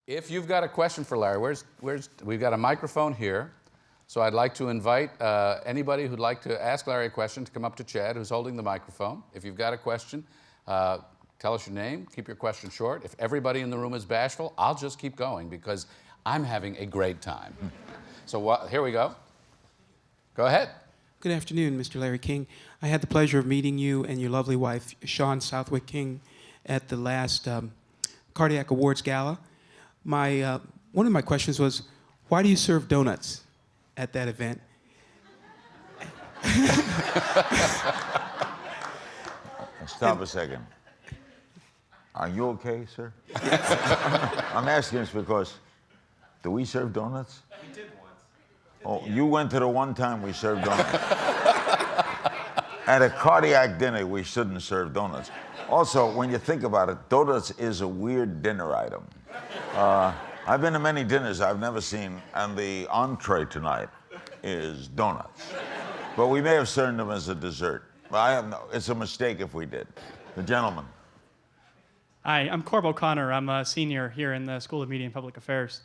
If you've got a question for Larry, we've got a microphone here. So I'd like to invite anybody who'd like to ask Larry a question to come up to Chad, who's holding the microphone. If you've got a question, tell us your name, keep your question short. If everybody in the room is bashful, I'll just keep going because I'm having a great time. So here we go. Go ahead. Good afternoon, Mr. Larry King. I had the pleasure of meeting you and your lovely wife, Sean Southwick King, at the last Cardiac Awards Gala. One of my questions was, why do you serve donuts at that event? Stop a second. Are you okay, sir? I'm asking this because, do we serve donuts? We did once. Oh, you went to the one time we served donuts. At a cardiac dinner, we shouldn't serve donuts. Also, when you think about it, donuts is a weird dinner item. I've been to many dinners I've never seen, and the entree tonight is donuts. But we may have served them as a dessert. It's a mistake if we did. The gentleman. Hi, I'm Corb O'Connor. I'm a senior here in the School of Media and Public Affairs.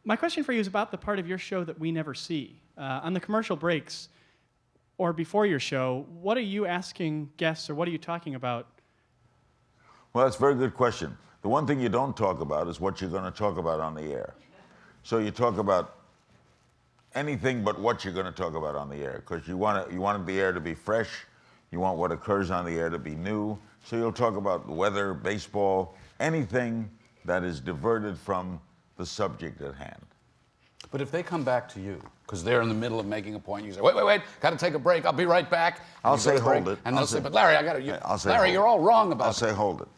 My question for you is about the part of your show that we never see. On the commercial breaks, or before your show, what are you asking guests, or what are you talking about? Well, that's a very good question. The one thing you don't talk about is what you're going to talk about on the air. So you talk about anything but what you're going to talk about on the air, because you want the air to be fresh. You want what occurs on the air to be new. So you'll talk about weather, baseball, anything that is diverted from the subject at hand. But if they come back to you, because they're in the middle of making a point, you say, wait, got to take a break, I'll be right back. I'll say hold it. And they'll say, but Larry, Larry, you're all wrong about that. I'll say hold it.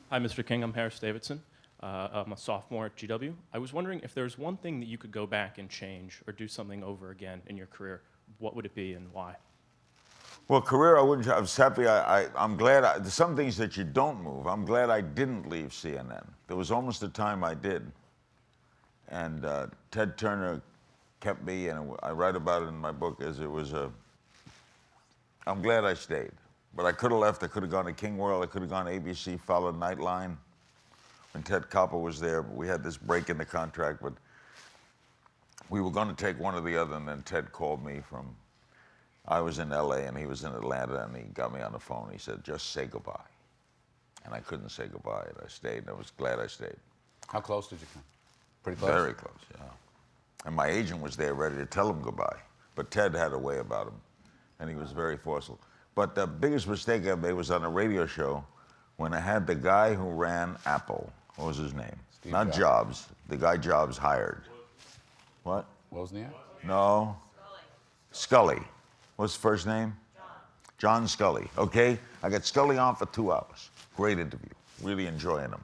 Hi, Mr. King. I'm Harris Davidson. I'm a sophomore at GW. I was wondering if there's one thing that you could go back and change or do something over again in your career, what would it be and why? Well, career, I wouldn't. I was happy. I'm glad. There's some things that you don't move. I'm glad I didn't leave CNN. There was almost a time I did. And Ted Turner kept me, and I write about it in my book as it was I'm glad I stayed. But I could have left. I could have gone to King World. I could have gone to ABC, followed Nightline. When Ted Koppel was there, we had this break in the contract, but we were going to take one or the other, and then Ted called me from, I was in LA and he was in Atlanta, and he got me on the phone. He said, just say goodbye. And I couldn't say goodbye, and I stayed, and I was glad I stayed. How close did you come? Pretty close? Very close, yeah. And my agent was there ready to tell him goodbye. But Ted had a way about him, and he was very forceful. But the biggest mistake I made was on a radio show when I had the guy who ran Apple. What was his name? Steve Not Jobs. The guy Jobs hired. What? Wozniak? No. Scully. What's his first name? John Scully. Okay? I got Scully on for 2 hours. Great interview. Really enjoying him.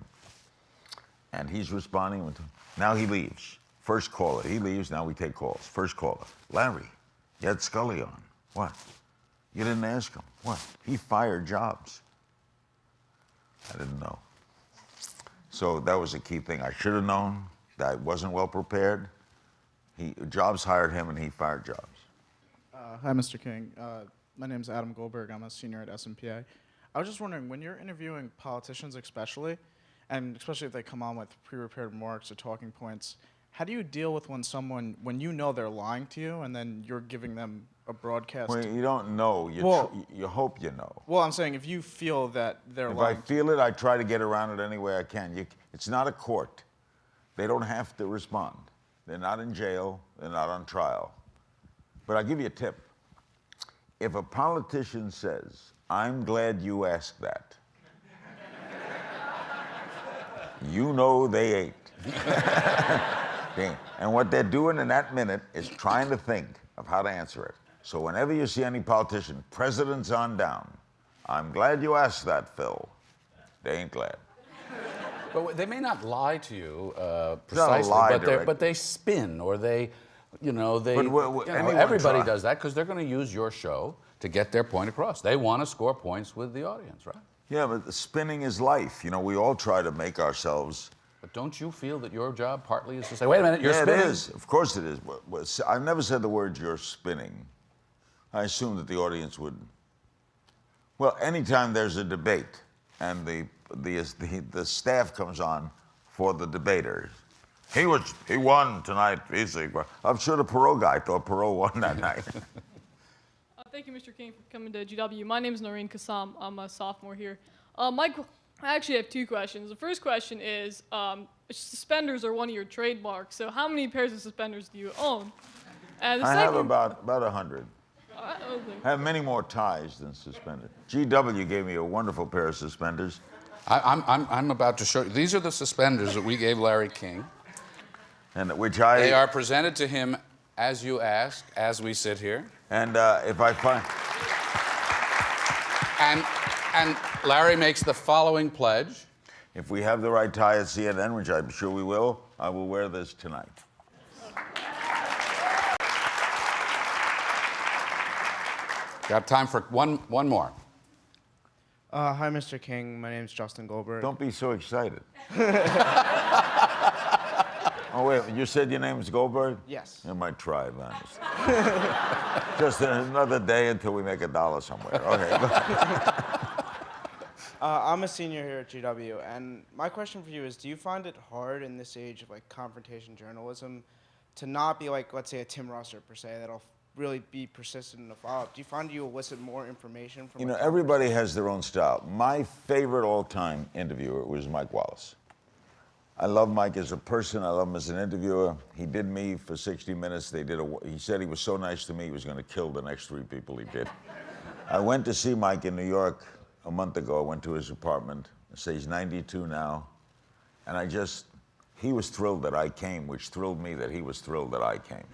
And he's responding. Now he leaves. First caller. He leaves. Now we take calls. First caller. Larry, you had Scully on. What? You didn't ask him. What? He fired Jobs. I didn't know. So that was a key thing. I should have known. That I wasn't well prepared. Jobs hired him, and he fired Jobs. Hi, Mr. King. My name's Adam Goldberg. I'm a senior at SMPA. I was just wondering, when you're interviewing politicians especially, and especially if they come on with pre-prepared remarks or talking points, how do you deal with when you know they're lying to you and then you're giving them a broadcast? Well, you don't know. You hope you know. Well, I'm saying if you feel that they're lying. If I feel it, I try to get around it any way I can. It's not a court. They don't have to respond. They're not in jail. They're not on trial. But I'll give you a tip. If a politician says, I'm glad you asked that, you know they ain't. Okay. And what they're doing in that minute is trying to think of how to answer it. So whenever you see any politician, presidents on down, I'm glad you asked that, Phil. They ain't glad. But they may not lie to you It's not a precisely, lie but they spin, or they, everybody try. does that because they're going to use your show to get their point across. They want to score points with the audience, right? Yeah, but the spinning is life. We all try to make ourselves. But don't you feel that your job partly is to say, wait a minute, you're spinning? Yeah, it is. Of course it is. I've never said the words "you're spinning." I assume that the audience would. Well, anytime there's a debate and the the staff comes on for the debaters. He won tonight. I'm sure the Perot guy thought Perot won that night. Thank you, Mr. King, for coming to GW. My name is Noreen Kassam. I'm a sophomore here. I actually have two questions. The first question is, suspenders are one of your trademarks, so how many pairs of suspenders do you own? And the I second, have about 100. okay. I have many more ties than suspenders. GW gave me a wonderful pair of suspenders. I'm about to show you. These are the suspenders that we gave Larry King. And They are presented to him as you ask, as we sit here. And if I find... And Larry makes the following pledge. If we have the right tie at CNN, which I'm sure we will, I will wear this tonight. Got time for one more. Hi, Mr. King. My name's Justin Goldberg. Don't be so excited. Oh, wait, you said your name is Goldberg? Yes. In my tribe, honest. Just another day until we make $1 somewhere. Okay. I'm a senior here at GW, and my question for you is, do you find it hard in this age of like confrontation journalism to not be like, let's say, a Tim Russer per se, that'll really be persistent in the follow-up? Do you find you elicit more information from? You know, everybody has their own style. My favorite all-time interviewer was Mike Wallace. I love Mike as a person. I love him as an interviewer. He did me for 60 Minutes. He said he was so nice to me, he was going to kill the next 3 people he did. I went to see Mike in New York a month ago. I went to his apartment. I say he's 92 now. And he was thrilled that I came, which thrilled me that he was thrilled that I came.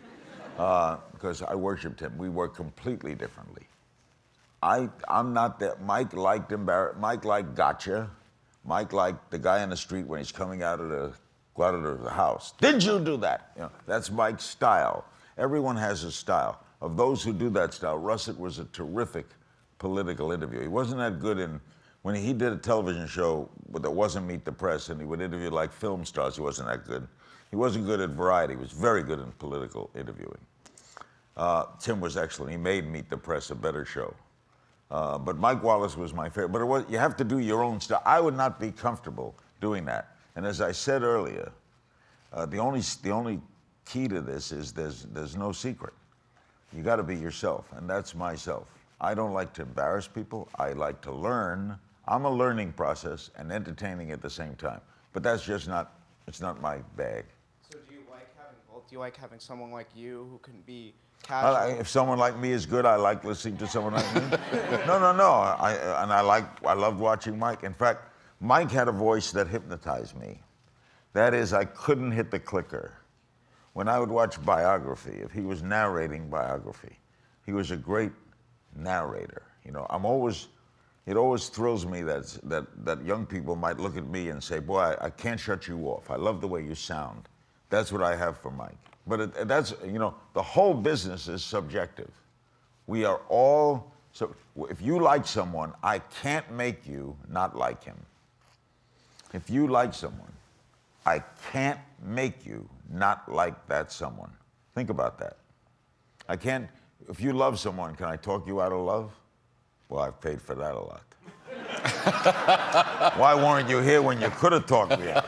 Because I worshiped him. We work completely differently. I'm not that. Mike liked gotcha. Mike liked the guy on the street when he's coming out of the house. Did you do that? You know, that's Mike's style. Everyone has a style. Of those who do that style, Russet was a terrific political interviewer. He wasn't that good when he did a television show that wasn't Meet the Press, and he would interview like film stars. He wasn't that good. He wasn't good at variety. He was very good in political interviewing. Tim was excellent. He made Meet the Press a better show. But Mike Wallace was my favorite. But you have to do your own stuff. I would not be comfortable doing that. And as I said earlier, the only key to this is there's no secret. You got to be yourself, and that's myself. I don't like to embarrass people. I like to learn. I'm a learning process and entertaining at the same time. But that's just not. It's not my bag. So do you like having both? Do you like having someone like you who can be casual? If someone like me is good, I like listening to someone like me. No. I loved watching Mike. In fact, Mike had a voice that hypnotized me. That is, I couldn't hit the clicker. When I would watch biography, if he was narrating biography, he was a great narrator. You know, it always thrills me that young people might look at me and say, boy, I can't shut you off. I love the way you sound. That's what I have for Mike. But the whole business is subjective. We are all, so if you like someone, I can't make you not like him. If you like someone, I can't make you not like that someone. Think about that. I can't, if you love someone, can I talk you out of love? Well, I've paid for that a lot. Why weren't you here when you could have talked me out?